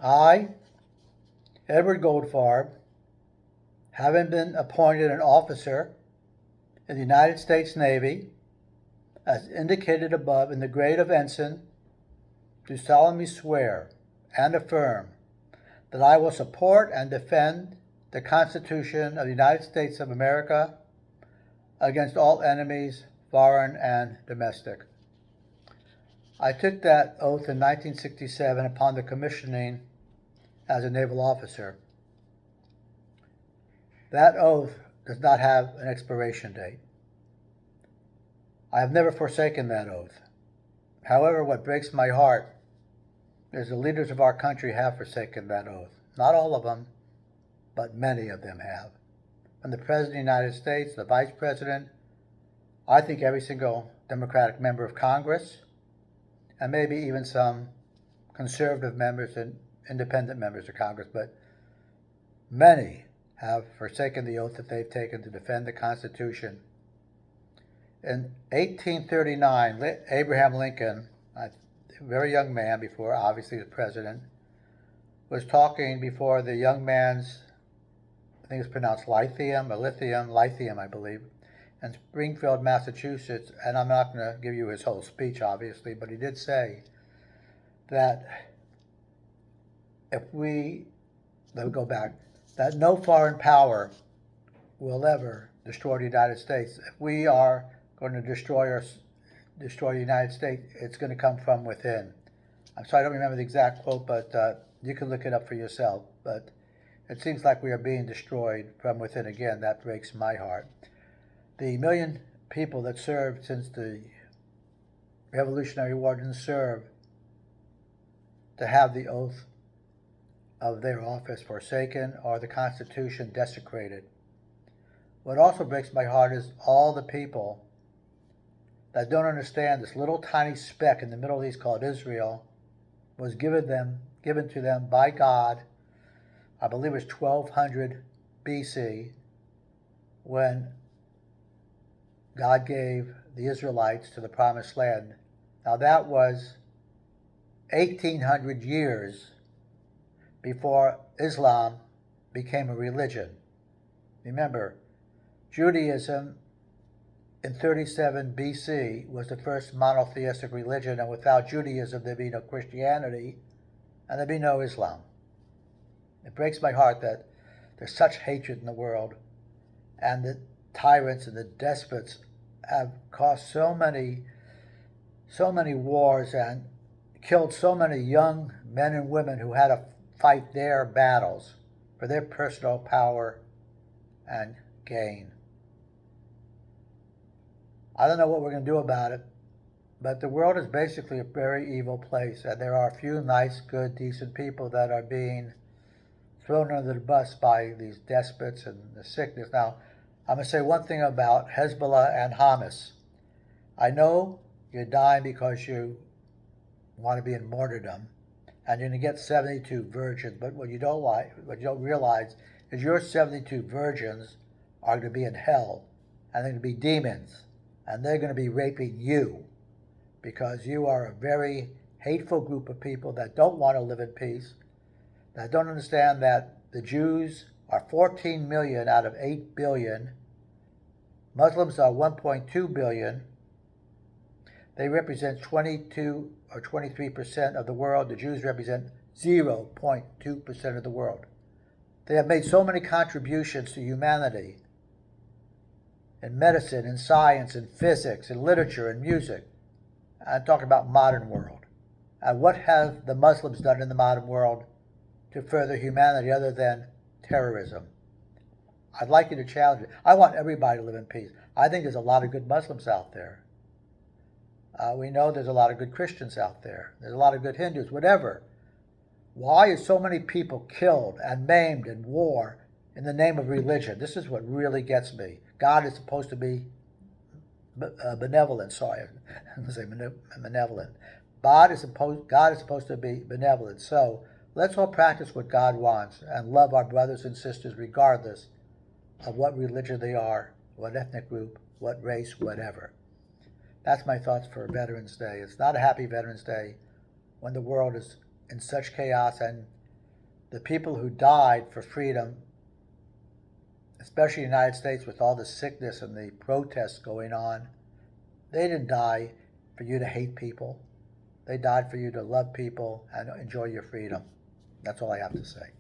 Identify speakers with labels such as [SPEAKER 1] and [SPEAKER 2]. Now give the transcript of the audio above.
[SPEAKER 1] I, Edward Goldfarb, having been appointed an officer in the United States Navy, as indicated above in the grade of ensign, do solemnly swear and affirm that I will support and defend the Constitution of the United States of America against all enemies, foreign and domestic. I took that oath in 1967 upon the commissioning as a naval officer. That oath does not have an expiration date. I have never forsaken that oath. However, what breaks my heart is the leaders of our country have forsaken that oath. Not all of them, but many of them have. From the President of the United States, the Vice President, I think every single Democratic member of Congress, and maybe even some conservative members and independent members of Congress, but many have forsaken the oath that they've taken to defend the Constitution. In 1839, Abraham Lincoln, a very young man before obviously the president, was talking before the young man's, I think it's pronounced lithium, I believe, in Springfield, Massachusetts. And I'm not going to give you his whole speech, obviously, but he did say that let me go back, that no foreign power will ever destroy the United States. If we are going to destroy the United States, it's going to come from within. I'm sorry, I don't remember the exact quote, but you can look it up for yourself. But it seems like we are being destroyed from within again. That breaks my heart. The million people that served since the Revolutionary War didn't serve to have the oath of their office forsaken or the Constitution desecrated. What also breaks my heart is all the people that don't understand this little tiny speck in the Middle East called Israel was given to them by God, I believe it was 1200 BC, when God gave the Israelites to the Promised Land. Now that was 1800 years before Islam became a religion. Remember, Judaism in 37 BC was the first monotheistic religion, and without Judaism there'd be no Christianity and there'd be no Islam. It breaks my heart that there's such hatred in the world, and the tyrants and the despots have caused so many wars and killed so many young men and women who had to fight their battles for their personal power and gain. I don't know what we're going to do about it, but the world is basically a very evil place, and there are a few nice, good, decent people that are being thrown under the bus by these despots and the sickness. Now, I'm going to say one thing about Hezbollah and Hamas. I know you're dying because you want to be in martyrdom, and you're going to get 72 virgins, but what you don't realize is your 72 virgins are going to be in hell, and they're going to be demons, and they're going to be raping you because you are a very hateful group of people that don't want to live in peace, that don't understand that the Jews are 14 million out of 8 billion. Muslims are 1.2 billion. They represent 22 or 23% of the world. The Jews represent 0.2% of the world. They have made so many contributions to humanity in medicine, in science, in physics, in literature, in music. I'm talking about modern world. And what have the Muslims done in the modern world to further humanity other than terrorism? I'd like you to challenge it. I want everybody to live in peace. I think there's a lot of good Muslims out there. We know there's a lot of good Christians out there. There's a lot of good Hindus, whatever. Why is so many people killed and maimed in war in the name of religion? This is what really gets me. God is supposed to be benevolent. Sorry, I'm going to say benevolent. God is supposed to be benevolent. So let's all practice what God wants and love our brothers and sisters regardless of what religion they are, what ethnic group, what race, whatever. That's my thoughts for Veterans Day. It's not a happy Veterans Day when the world is in such chaos and the people who died for freedom, especially in the United States with all the sickness and the protests going on, they didn't die for you to hate people. They died for you to love people and enjoy your freedom. That's all I have to say.